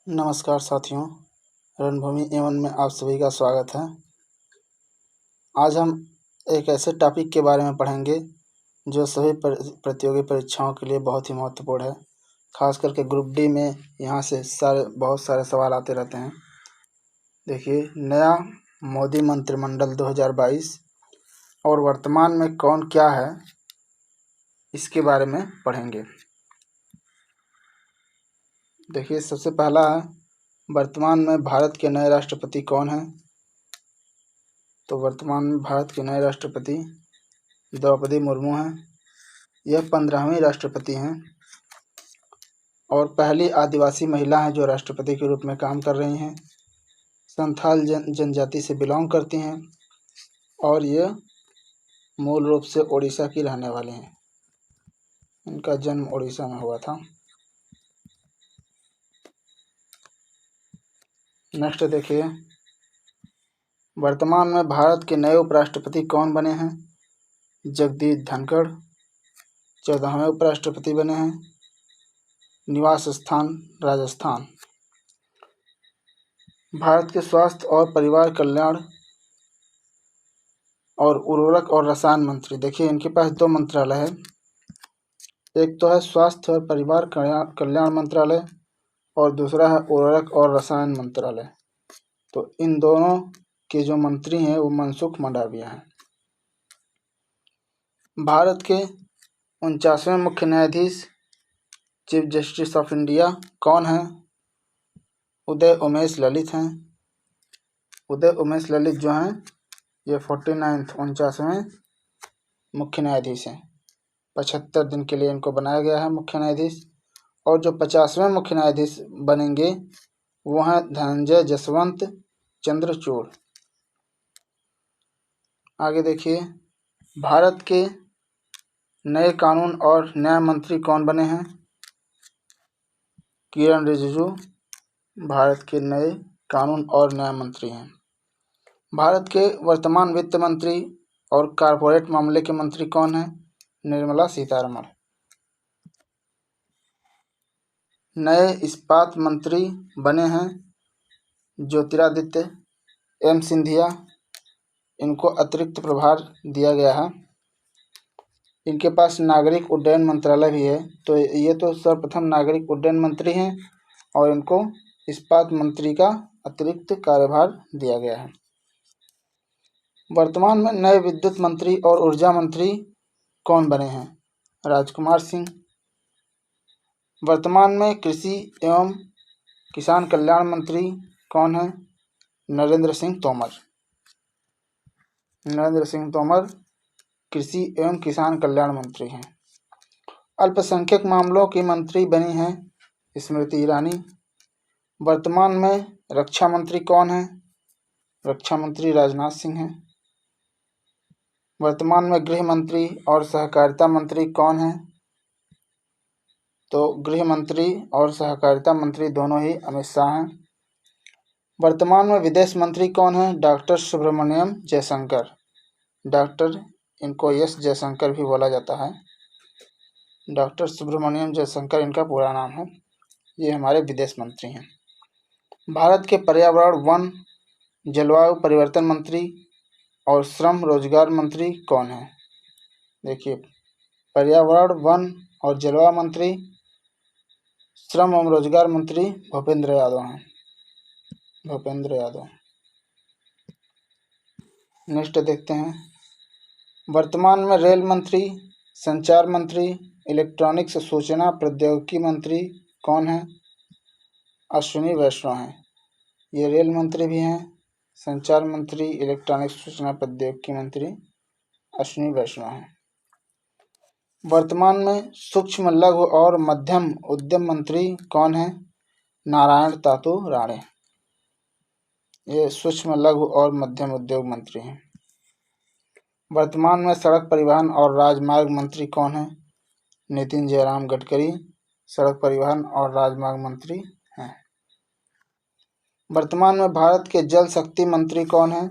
नमस्कार साथियों, रणभूमि एवन में आप सभी का स्वागत है। आज हम एक ऐसे टॉपिक के बारे में पढ़ेंगे जो सभी प्रतियोगी परीक्षाओं के लिए बहुत ही महत्वपूर्ण है। खास करके ग्रुप डी में यहाँ से बहुत सारे सवाल आते रहते हैं। देखिए, नया मोदी मंत्रिमंडल 2022 और वर्तमान में कौन क्या है, इसके बारे में पढ़ेंगे। देखिए, सबसे पहला है, वर्तमान में भारत के नए राष्ट्रपति कौन हैं? तो वर्तमान में भारत के नए राष्ट्रपति द्रौपदी मुर्मू हैं। यह 15वीं राष्ट्रपति हैं और पहली आदिवासी महिला हैं जो राष्ट्रपति के रूप में काम कर रही हैं। संथाल जनजाति से बिलोंग करती हैं और ये मूल रूप से ओडिशा की रहने वाली हैं। इनका जन्म ओडिशा में हुआ था। नेक्स्ट देखिए, वर्तमान में भारत के नए उपराष्ट्रपति कौन बने हैं? जगदीप धनखड़ 14वें उपराष्ट्रपति बने हैं। निवास स्थान राजस्थान। भारत के स्वास्थ्य और परिवार कल्याण और उर्वरक और रसायन मंत्री, देखिए इनके पास दो मंत्रालय है। एक तो है स्वास्थ्य और परिवार कल्याण मंत्रालय और दूसरा है उर्वरक और रसायन मंत्रालय। तो इन दोनों के जो मंत्री हैं वो मनसुख मंडाविया हैं। भारत के 49वें मुख्य न्यायाधीश चीफ जस्टिस ऑफ इंडिया कौन हैं? उदय उमेश ललित हैं। उदय उमेश ललित जो हैं ये 49वें मुख्य न्यायाधीश हैं। 75 दिन के लिए इनको बनाया गया है मुख्य न्यायाधीश। और जो 50वें मुख्य न्यायाधीश बनेंगे वो हैं धनंजय जसवंत चंद्रचूड़। आगे देखिए, भारत के नए कानून और न्याय मंत्री कौन बने हैं? किरण रिजिजू भारत के नए कानून और न्याय मंत्री हैं। भारत के वर्तमान वित्त मंत्री और कारपोरेट मामले के मंत्री कौन हैं? निर्मला सीतारमण। नए इस्पात मंत्री बने हैं ज्योतिरादित्य एम सिंधिया। इनको अतिरिक्त प्रभार दिया गया है। इनके पास नागरिक उड्डयन मंत्रालय भी है। तो ये तो सर्वप्रथम नागरिक उड्डयन मंत्री हैं और इनको इस्पात मंत्री का अतिरिक्त कार्यभार दिया गया है। वर्तमान में नए विद्युत मंत्री और ऊर्जा मंत्री कौन बने हैं? राजकुमार सिंह। वर्तमान में कृषि एवं किसान कल्याण मंत्री कौन है? नरेंद्र सिंह तोमर। नरेंद्र सिंह तोमर कृषि एवं किसान कल्याण मंत्री हैं। अल्पसंख्यक मामलों की मंत्री बनी हैं स्मृति ईरानी। वर्तमान में रक्षा मंत्री कौन है? रक्षा मंत्री राजनाथ सिंह हैं। वर्तमान में गृह मंत्री और सहकारिता मंत्री कौन है? तो गृह मंत्री और सहकारिता मंत्री दोनों ही अमित शाह हैं। वर्तमान में विदेश मंत्री कौन है? डॉक्टर सुब्रमण्यम जयशंकर। डॉक्टर इनको एस जयशंकर भी बोला जाता है। डॉक्टर सुब्रमण्यम जयशंकर इनका पूरा नाम है। ये हमारे विदेश मंत्री हैं। भारत के पर्यावरण वन जलवायु परिवर्तन मंत्री और श्रम रोजगार मंत्री कौन है? देखिए, पर्यावरण वन और जलवायु मंत्री श्रम एवं रोजगार मंत्री भूपेंद्र यादव हैं। भूपेंद्र यादव। नेक्स्ट देखते हैं, वर्तमान में रेल मंत्री, संचार मंत्री, इलेक्ट्रॉनिक्स सूचना प्रौद्योगिकी मंत्री कौन है? अश्विनी वैष्णव हैं। ये रेल मंत्री भी हैं, संचार मंत्री, इलेक्ट्रॉनिक्स सूचना प्रौद्योगिकी मंत्री अश्विनी वैष्णव हैं। वर्तमान में सूक्ष्म लघु और मध्यम उद्यम मंत्री कौन है? नारायण तातू राणे। ये सूक्ष्म लघु और मध्यम उद्योग मंत्री हैं। वर्तमान में सड़क परिवहन और राजमार्ग मंत्री कौन है? नितिन जयराम गडकरी सड़क परिवहन और राजमार्ग मंत्री हैं। वर्तमान में भारत के जल शक्ति मंत्री कौन है?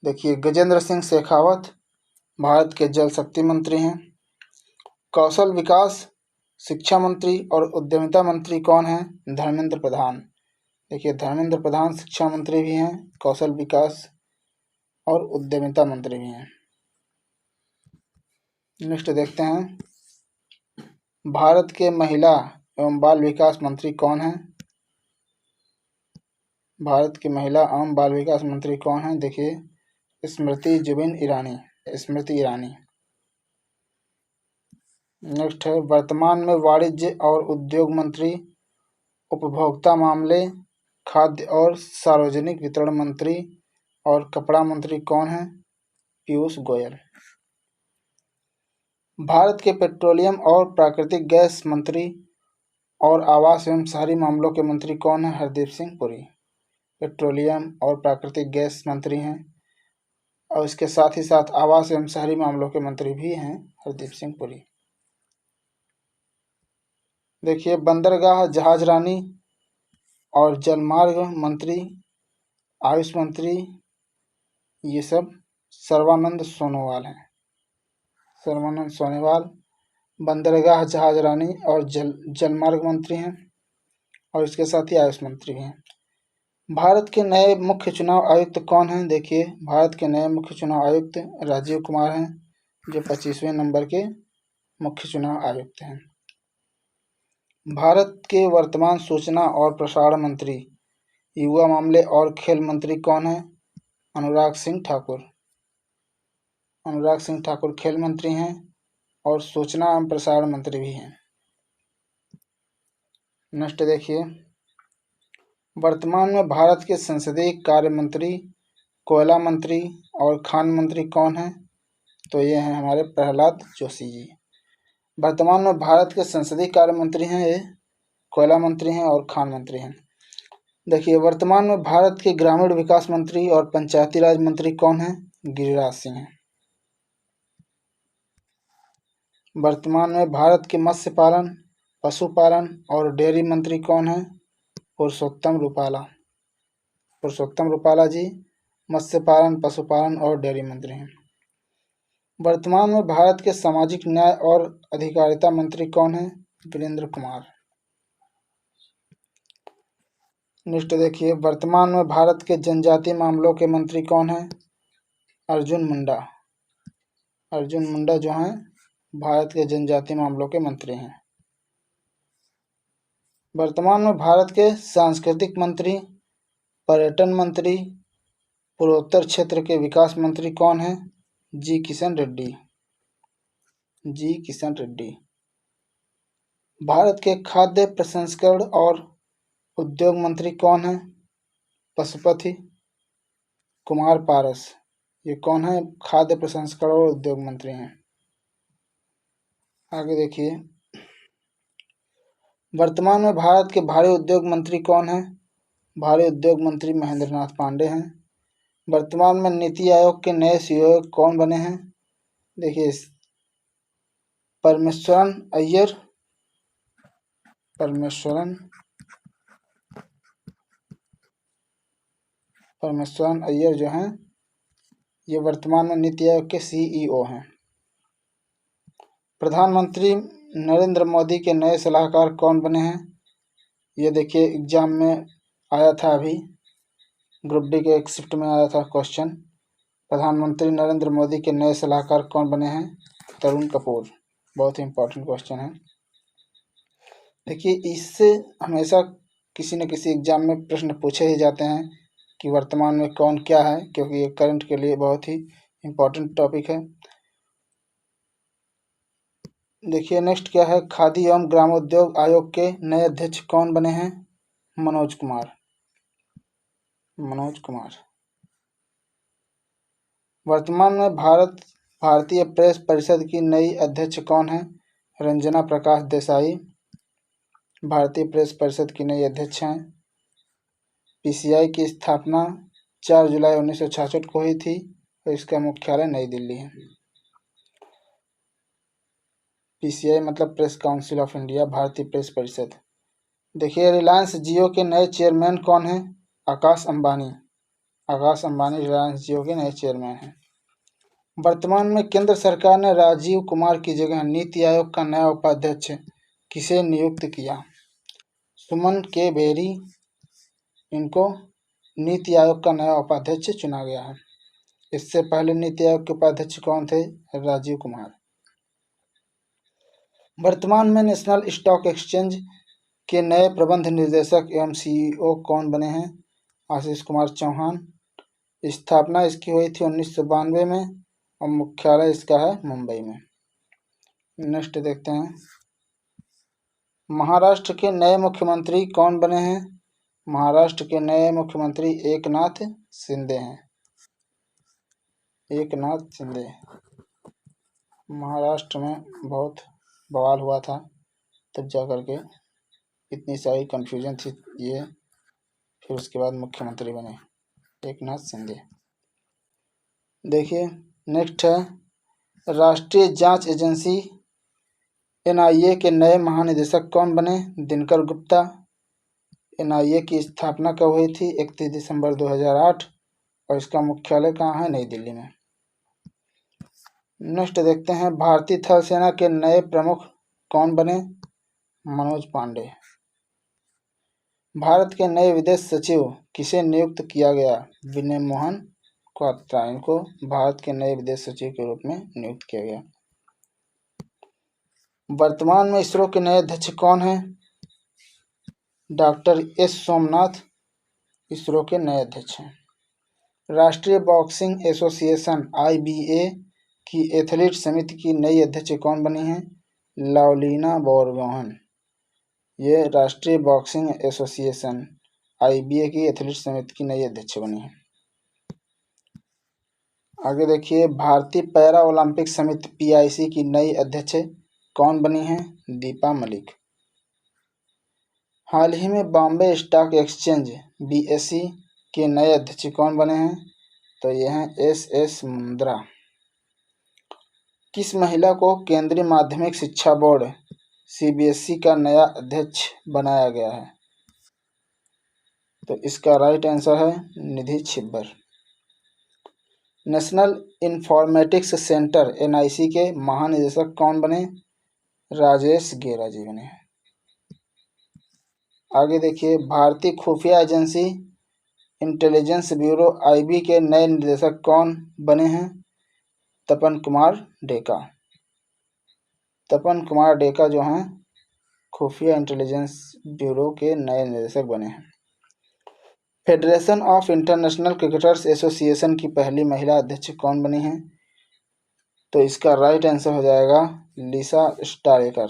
देखिए, गजेंद्र सिंह शेखावत भारत के जल शक्ति मंत्री हैं। कौशल विकास शिक्षा मंत्री और उद्यमिता मंत्री कौन है? धर्मेंद्र प्रधान। देखिए धर्मेंद्र प्रधान शिक्षा मंत्री भी हैं, कौशल विकास और उद्यमिता मंत्री भी हैं। नेक्स्ट देखते हैं, भारत के महिला एवं बाल विकास मंत्री कौन है? भारत की महिला एवं बाल विकास मंत्री कौन है? देखिए स्मृति जुबिन ईरानी, स्मृति ईरानी। नेक्स्ट है, वर्तमान में वाणिज्य और उद्योग मंत्री, उपभोक्ता मामले, खाद्य और सार्वजनिक वितरण मंत्री और कपड़ा मंत्री कौन है? पीयूष गोयल। भारत के पेट्रोलियम और प्राकृतिक गैस मंत्री और आवास एवं शहरी मामलों के मंत्री कौन है? हरदीप सिंह पुरी। पेट्रोलियम और प्राकृतिक गैस मंत्री हैं और इसके साथ ही साथ आवास एवं शहरी मामलों के मंत्री भी हैं हरदीप सिंह पुरी। देखिए बंदरगाह, जहाज रानी और जलमार्ग मंत्री, आयुष मंत्री, ये सब सर्बानंद सोनोवाल हैं। सर्बानंद सोनोवाल बंदरगाह, जहाज रानी और जलमार्ग मंत्री हैं और इसके साथ ही आयुष मंत्री भी हैं। भारत के नए मुख्य चुनाव आयुक्त कौन हैं? देखिए भारत के नए मुख्य चुनाव आयुक्त राजीव कुमार हैं, जो 25वें नंबर के मुख्य चुनाव आयुक्त हैं। भारत के वर्तमान सूचना और प्रसारण मंत्री, युवा मामले और खेल मंत्री कौन है? अनुराग सिंह ठाकुर। अनुराग सिंह ठाकुर खेल मंत्री हैं और सूचना एवं प्रसारण मंत्री भी हैं। नेक्स्ट देखिए, वर्तमान में भारत के संसदीय कार्य मंत्री, कोयला मंत्री और खान मंत्री कौन है? तो ये हैं हमारे प्रहलाद जोशी जी। वर्तमान में भारत के संसदीय कार्य मंत्री हैं ये, कोयला मंत्री हैं और खान मंत्री हैं। देखिए वर्तमान में भारत के ग्रामीण विकास मंत्री और पंचायती राज मंत्री कौन है? गिरिराज सिंह हैं। वर्तमान में भारत के मत्स्य पालन, पशुपालन और डेयरी मंत्री कौन है? पुरुषोत्तम रूपाला। पुरुषोत्तम रूपाला जी मत्स्य पालन, पशुपालन और डेयरी मंत्री हैं। वर्तमान में भारत के सामाजिक न्याय और अधिकारिता मंत्री कौन है? वीरेंद्र कुमार। नेक्स्ट देखिए, वर्तमान में भारत के जनजातीय मामलों के मंत्री कौन है? अर्जुन मुंडा। अर्जुन मुंडा जो हैं भारत के जनजातीय मामलों के मंत्री हैं। वर्तमान में भारत के सांस्कृतिक मंत्री, पर्यटन मंत्री, पूर्वोत्तर क्षेत्र के विकास मंत्री कौन है? जी किशन रेड्डी। जी किशन रेड्डी। भारत के खाद्य प्रसंस्करण और उद्योग मंत्री कौन है? पशुपति कुमार पारस। ये कौन है? खाद्य प्रसंस्करण और उद्योग मंत्री हैं। आगे देखिए, वर्तमान में भारत के भारी उद्योग मंत्री कौन है? भारी उद्योग मंत्री महेंद्र नाथ पांडे हैं। वर्तमान में नीति आयोग के नए सीईओ कौन बने हैं? देखिए परमेश्वरन अय्यर। परमेश्वरन अय्यर जो हैं ये वर्तमान में नीति आयोग के सीईओ हैं। प्रधानमंत्री नरेंद्र मोदी के नए सलाहकार कौन बने हैं? ये देखिए एग्जाम में आया था, अभी ग्रुप डी के एक शिफ्ट में आया था क्वेश्चन। प्रधानमंत्री नरेंद्र मोदी के नए सलाहकार कौन बने हैं? तरुण कपूर। बहुत ही इंपॉर्टेंट क्वेश्चन है। देखिए इससे हमेशा किसी न किसी एग्जाम में प्रश्न पूछे ही जाते हैं कि वर्तमान में कौन क्या है, क्योंकि ये करंट के लिए बहुत ही इम्पोर्टेंट टॉपिक है। देखिए नेक्स्ट क्या है, खादी एवं ग्रामोद्योग आयोग के नए अध्यक्ष कौन बने हैं? मनोज कुमार। मनोज कुमार। वर्तमान में भारतीय प्रेस परिषद की नई अध्यक्ष कौन है? रंजना प्रकाश देसाई भारतीय प्रेस परिषद की नई अध्यक्ष हैं। पीसीआई की स्थापना 4 जुलाई 1966 को हुई थी और इसका मुख्यालय नई दिल्ली है। पीसीआई मतलब प्रेस काउंसिल ऑफ इंडिया, भारतीय प्रेस परिषद। देखिए रिलायंस जियो के नए चेयरमैन कौन है? आकाश अंबानी। आकाश अंबानी रिलायंस जियो के नए चेयरमैन हैं। वर्तमान में केंद्र सरकार ने राजीव कुमार की जगह नीति आयोग का नया उपाध्यक्ष किसे नियुक्त किया? सुमन के बेरी, इनको नीति आयोग का नया उपाध्यक्ष चुना गया है। इससे पहले नीति आयोग के उपाध्यक्ष कौन थे? राजीव कुमार। वर्तमान में नेशनल स्टॉक एक्सचेंज के नए प्रबंध निदेशक एवं सीईओ कौन बने हैं? आशीष कुमार चौहान। स्थापना इसकी हुई थी 1992 में और मुख्यालय इसका है मुंबई में। नेक्स्ट देखते हैं, महाराष्ट्र के नए मुख्यमंत्री कौन बने हैं? महाराष्ट्र के नए मुख्यमंत्री एकनाथ शिंदे हैं। एकनाथ शिंदे। महाराष्ट्र में बहुत बवाल हुआ था, तब जा कर के इतनी सारी कन्फ्यूजन थी ये, फिर उसके बाद मुख्यमंत्री बने एकनाथ शिंदे। देखिए नेक्स्ट है, राष्ट्रीय जांच एजेंसी एनआईए के नए महानिदेशक कौन बने? दिनकर गुप्ता। एनआईए की स्थापना कब हुई थी? 31 दिसंबर 2008 और इसका मुख्यालय कहाँ है? नई दिल्ली में। नेक्स्ट देखते हैं, भारतीय थल सेना के नए प्रमुख कौन बने? मनोज पांडे। भारत के नए विदेश सचिव किसे नियुक्त किया गया? विनय मोहन क्वात्रा। इनको भारत के नए विदेश सचिव के रूप में नियुक्त किया गया। वर्तमान में इसरो के नए अध्यक्ष कौन हैं? डॉक्टर एस सोमनाथ इसरो के नए अध्यक्ष हैं। राष्ट्रीय बॉक्सिंग एसोसिएशन आईबीए की एथलीट समिति की नई अध्यक्ष कौन बनी हैं? लावलीना बोरगोहन। ये राष्ट्रीय बॉक्सिंग एसोसिएशन आईबीए की एथलीट समिति की नई अध्यक्ष बनी है। आगे देखिए, भारतीय पैरा ओलंपिक समिति पीआईसी की नई अध्यक्ष कौन बनी हैं? दीपा मलिक। हाल ही में बॉम्बे स्टॉक एक्सचेंज बीएसई के नए अध्यक्ष कौन बने हैं? तो ये हैं एस मुंद्रा। किस महिला को केंद्रीय माध्यमिक शिक्षा बोर्ड सीबीएसई का नया अध्यक्ष बनाया गया है? तो इसका राइट आंसर है Nidhi Chhibber. National Informatics Centre NIC के महानिदेशक कौन बने? राजेश गेरा जी बने। आगे देखिए, भारतीय खुफिया एजेंसी इंटेलिजेंस ब्यूरो आईबी के नए निदेशक कौन बने हैं? तपन कुमार डेका। तपन कुमार डेका जो हैं खुफिया इंटेलिजेंस ब्यूरो के नए निदेशक बने हैं। Federation of international cricketers association की पहली महिला अध्यक्ष कौन बनी है? तो इसका राइट आंसर हो जाएगा लिसा स्टारेकर।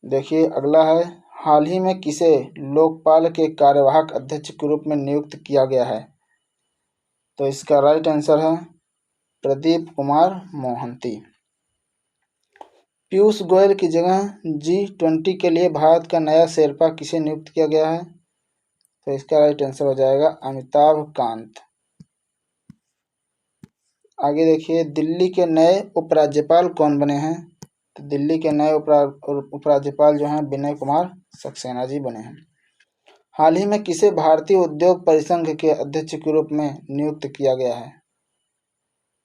देखिए अगला है, हाल ही में किसे लोकपाल के कार्यवाहक अध्यक्ष के रूप में नियुक्त किया गया है? तो इसका राइट आंसर है प्रदीप कुमार मोहंती। पीयूष गोयल की जगह G20 के लिए भारत का नया शेरपा किसे नियुक्त किया गया है? तो इसका राइट आंसर हो जाएगा अमिताभ कांत। आगे देखिए, दिल्ली के नए उपराज्यपाल कौन बने हैं? तो दिल्ली के नए उपराज्यपाल जो हैं विनय कुमार सक्सेना जी बने हैं। हाल ही में किसे भारतीय उद्योग परिसंघ के अध्यक्ष के रूप में नियुक्त किया गया है?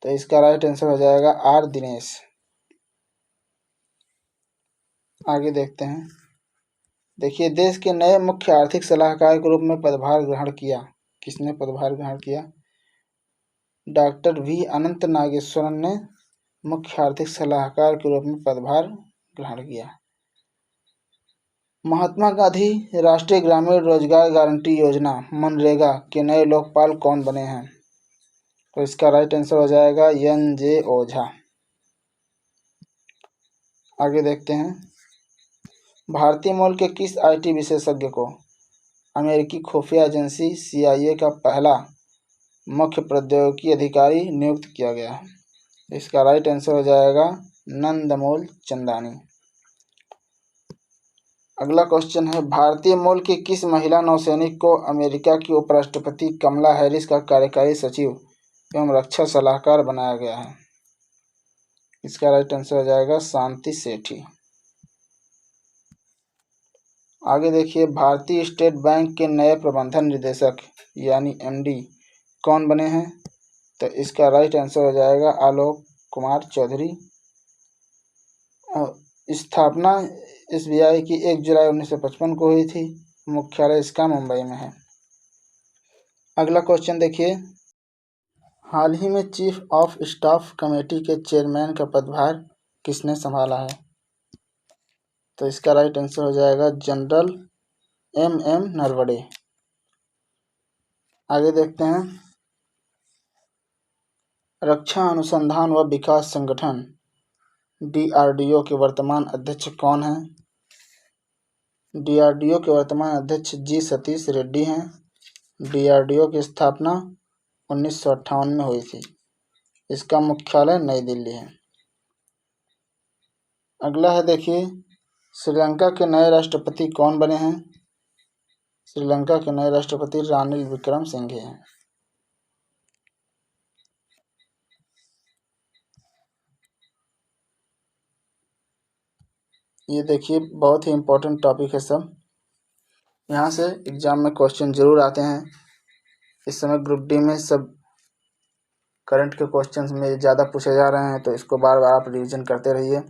तो इसका राइट आंसर हो जाएगा आर दिनेश। आगे देखते हैं, देखिए देश के नए मुख्य आर्थिक सलाहकार के रूप में पदभार ग्रहण किया। किसने पदभार ग्रहण किया? डॉक्टर वी अनंत नागेश्वरन ने मुख्य आर्थिक सलाहकार के रूप में पदभार ग्रहण किया। महात्मा गांधी राष्ट्रीय ग्रामीण रोजगार गारंटी योजना मनरेगा के नए लोकपाल कौन बने हैं? तो इसका राइट आंसर हो जाएगा एन.जे. ओझा। आगे देखते हैं, भारतीय मूल के किस आईटी विशेषज्ञ को अमेरिकी खुफिया एजेंसी CIA का पहला मुख्य प्रौद्योगिकी अधिकारी नियुक्त किया गया है? इसका राइट आंसर हो जाएगा नंदमोल चंदानी। अगला क्वेश्चन है, भारतीय मूल की किस महिला नौसैनिक को अमेरिका की उपराष्ट्रपति कमला हैरिस का कार्यकारी सचिव एवं रक्षा सलाहकार बनाया गया है? इसका राइट आंसर हो जाएगा शांति सेठी। आगे देखिए, भारतीय स्टेट बैंक के नए प्रबंधन निदेशक यानी MD कौन बने हैं? तो इसका राइट आंसर हो जाएगा आलोक कुमार चौधरी। स्थापना SBI की 1 जुलाई 1955 को हुई थी। मुख्यालय इसका मुंबई में है। अगला क्वेश्चन देखिए, हाल ही में चीफ ऑफ स्टाफ कमेटी के चेयरमैन का पदभार किसने संभाला है? तो इसका राइट आंसर हो जाएगा जनरल MM नरवणे। आगे देखते हैं, रक्षा अनुसंधान व विकास संगठन DRDO के वर्तमान अध्यक्ष कौन हैं? DRDO के वर्तमान अध्यक्ष G सतीश रेड्डी हैं। DRDO की स्थापना 1958 में हुई थी। इसका मुख्यालय नई दिल्ली है। अगला है देखिए, श्रीलंका के नए राष्ट्रपति कौन बने हैं? श्रीलंका के नए राष्ट्रपति रानिल विक्रमसिंघे हैं। ये देखिए बहुत ही इम्पोर्टेंट टॉपिक है सब, यहाँ से एग्जाम में क्वेश्चन जरूर आते हैं। इस समय ग्रुप डी में सब करंट के क्वेश्चंस में ज़्यादा पूछे जा रहे हैं, तो इसको बार बार आप रिवीजन करते रहिए।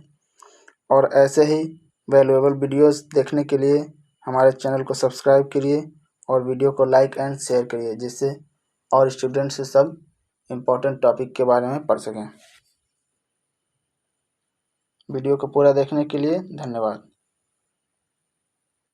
और ऐसे ही वैल्यूएबल वीडियोस देखने के लिए हमारे चैनल को सब्सक्राइब करिए और वीडियो को लाइक एंड शेयर करिए, जिससे और स्टूडेंट्स से सब इम्पोर्टेंट टॉपिक के बारे में पढ़ सकें। वीडियो को पूरा देखने के लिए धन्यवाद।